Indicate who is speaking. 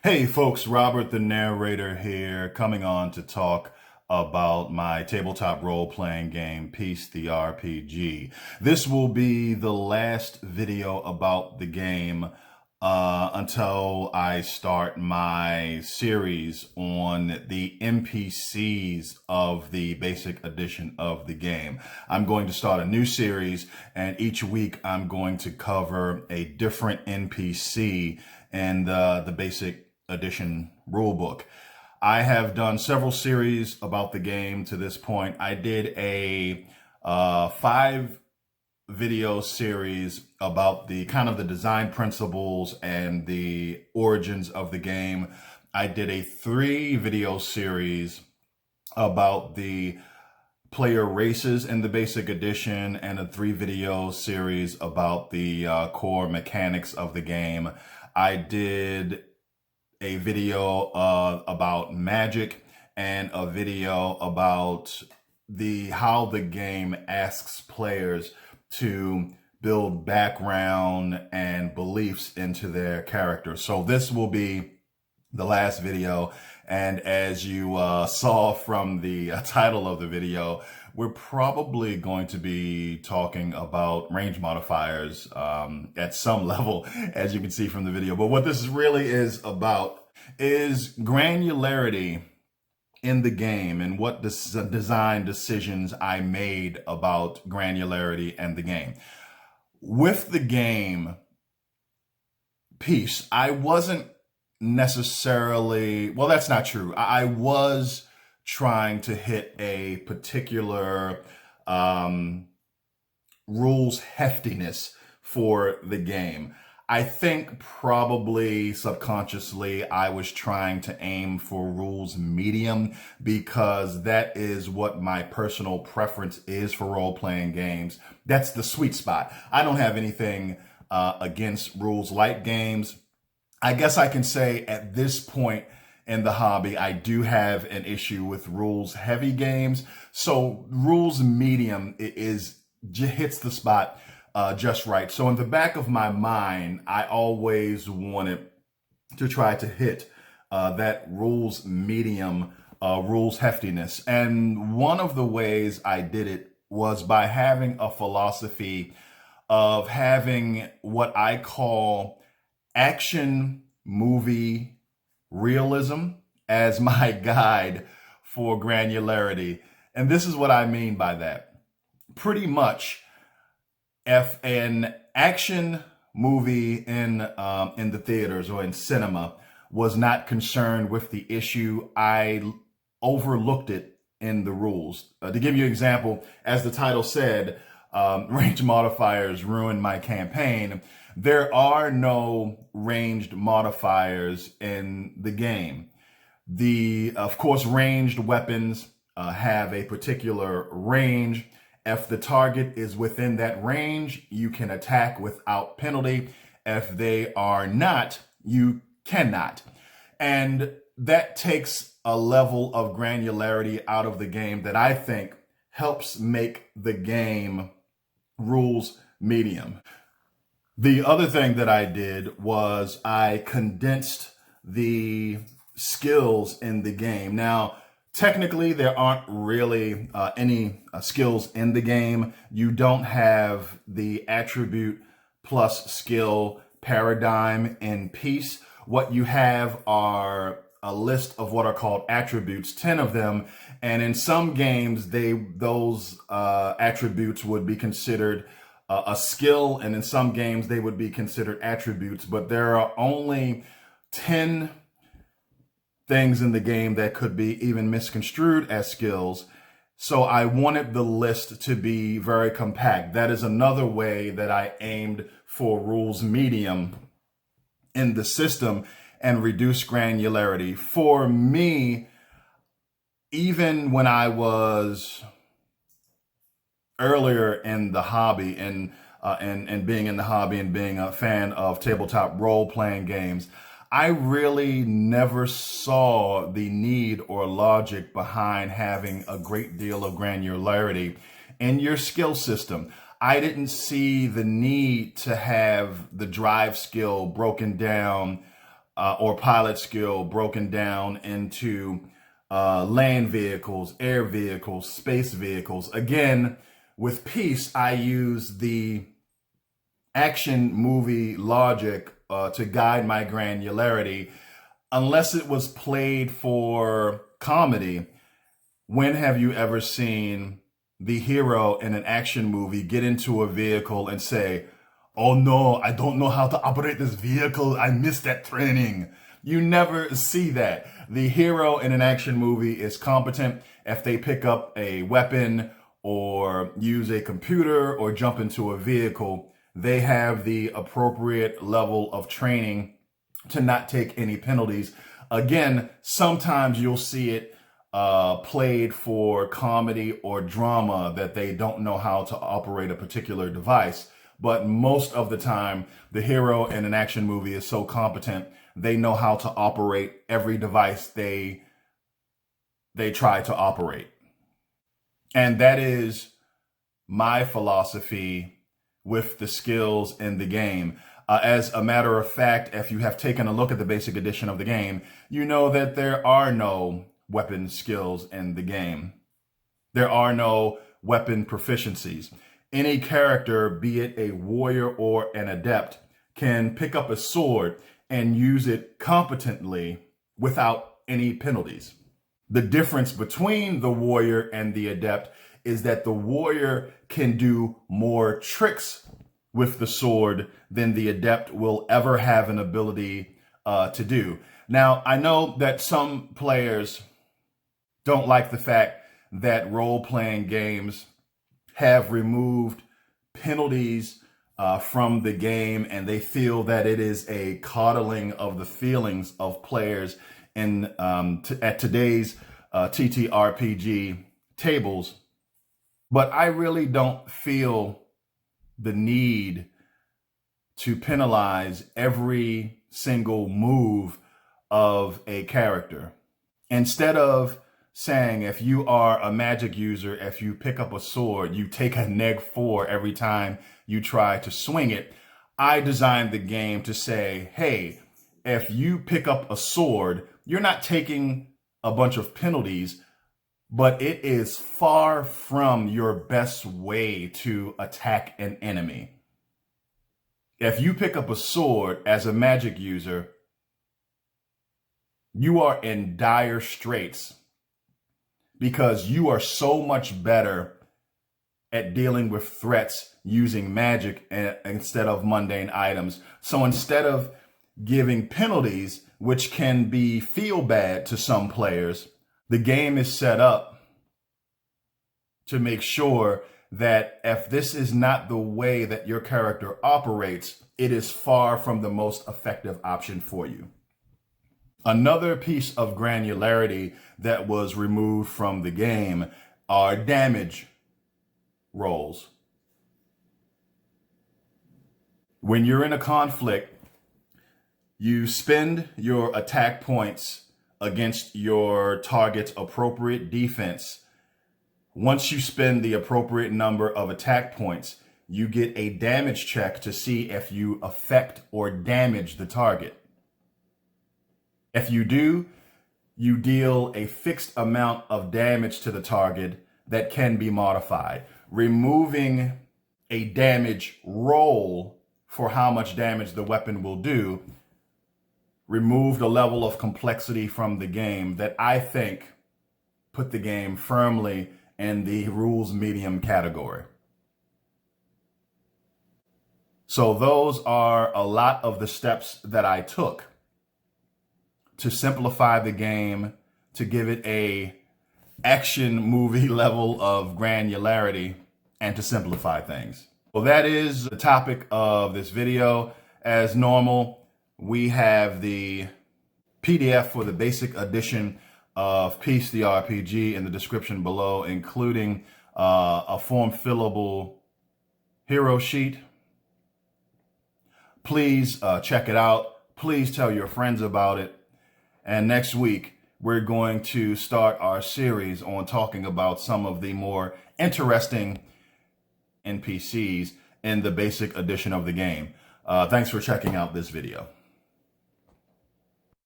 Speaker 1: Hey folks, Robert the narrator here, coming on to talk about my tabletop role-playing game, Peace the RPG. This will be the last video about the game until I start my series on the NPCs of the basic edition of the game. I'm going to start a new series, and each week I'm going to cover a different NPC in the basic edition rulebook. I have done several series about the game to this point. I did a 5 video series about the kind of the design principles and the origins of the game. I did a 3 video series about the player races in the basic edition, and a 3 video series about the core mechanics of the game. I did a video about magic, and a video about how the game asks players to build background and beliefs into their character. So this will be the last video, and as you saw from the title of the video, we're probably going to be talking about range modifiers at some level, as you can see from the video. But what this really is about is granularity in the game, and what design decisions I made about granularity in the game. With the game Peace, I wasn't necessarily, well, that's not true. I was trying to hit a particular rules heftiness for the game. I think probably subconsciously I was trying to aim for rules medium, because that is what my personal preference is for role-playing games. That's the sweet spot. I don't have anything against rules light games. I guess I can say at this point in the hobby, I do have an issue with rules heavy games. So rules medium hits the spot just right. So in the back of my mind, I always wanted to try to hit that rules medium, rules heftiness. And one of the ways I did it was by having a philosophy of having what I call action movie realism as my guide for granularity. And this is what I mean by that. Pretty much, if an action movie in the theaters or in cinema was not concerned with the issue, I overlooked it in the rules. To give you an example, as the title said, range modifiers ruined my campaign. There are no ranged modifiers in the game. Of course, ranged weapons have a particular range. If the target is within that range, you can attack without penalty. If they are not, you cannot. And that takes a level of granularity out of the game that I think helps make the game rules medium. The other thing that I did was I condensed the skills in the game. Now, technically, there aren't really any skills in the game. You don't have the attribute plus skill paradigm in Peace. What you have are a list of what are called attributes, 10 of them. And in some games, those attributes would be considered a skill, and in some games they would be considered attributes. But there are only 10 things in the game that could be even misconstrued as skills. So I wanted the list to be very compact. That is another way that I aimed for rules medium in the system and reduce granularity. For me, even when I was earlier in the hobby and being in the hobby and being a fan of tabletop role-playing games, I really never saw the need or logic behind having a great deal of granularity in your skill system. I didn't see the need to have the drive skill broken down or pilot skill broken down into land vehicles, air vehicles, space vehicles. Again, with Peace, I use the action movie logic to guide my granularity. Unless it was played for comedy, when have you ever seen the hero in an action movie get into a vehicle and say, "Oh no, I don't know how to operate this vehicle. I missed that training"? You never see that. The hero in an action movie is competent if they pick up a weapon or use a computer or jump into a vehicle. They have the appropriate level of training to not take any penalties. Again, sometimes you'll see it played for comedy or drama that they don't know how to operate a particular device. But most of the time, the hero in an action movie is so competent, they know how to operate every device they try to operate. And that is my philosophy with the skills in the game. As a matter of fact, if you have taken a look at the basic edition of the game, you know that there are no weapon skills in the game. There are no weapon proficiencies. Any character, be it a warrior or an adept, can pick up a sword and use it competently without any penalties. The difference between the warrior and the adept is that the warrior can do more tricks with the sword than the adept will ever have an ability to do. Now, I know that some players don't like the fact that role-playing games have removed penalties from the game, and they feel that it is a coddling of the feelings of players in at today's TTRPG tables. But I really don't feel the need to penalize every single move of a character. Instead of saying, if you are a magic user, if you pick up a sword, you take a -4 every time you try to swing it, I designed the game to say, hey, if you pick up a sword, you're not taking a bunch of penalties, but it is far from your best way to attack an enemy. If you pick up a sword as a magic user, you are in dire straits because you are so much better at dealing with threats using magic instead of mundane items. So instead of giving penalties, which can feel bad to some players, the game is set up to make sure that if this is not the way that your character operates, it is far from the most effective option for you. Another piece of granularity that was removed from the game are damage rolls. When you're in a conflict, you spend your attack points against your target's appropriate defense. Once you spend the appropriate number of attack points, you get a damage check to see if you affect or damage the target. If you do, you deal a fixed amount of damage to the target that can be modified. Removing a damage roll for how much damage the weapon will do removed a level of complexity from the game that I think put the game firmly in the rules medium category. So those are a lot of the steps that I took to simplify the game, to give it a action movie level of granularity, and to simplify things. Well, that is the topic of this video. As normal, we have the PDF for the basic edition of Peace the RPG in the description below, including a form fillable hero sheet. Please check it out. Please tell your friends about it. And next week, we're going to start our series on talking about some of the more interesting NPCs in the basic edition of the game. Thanks for checking out this video.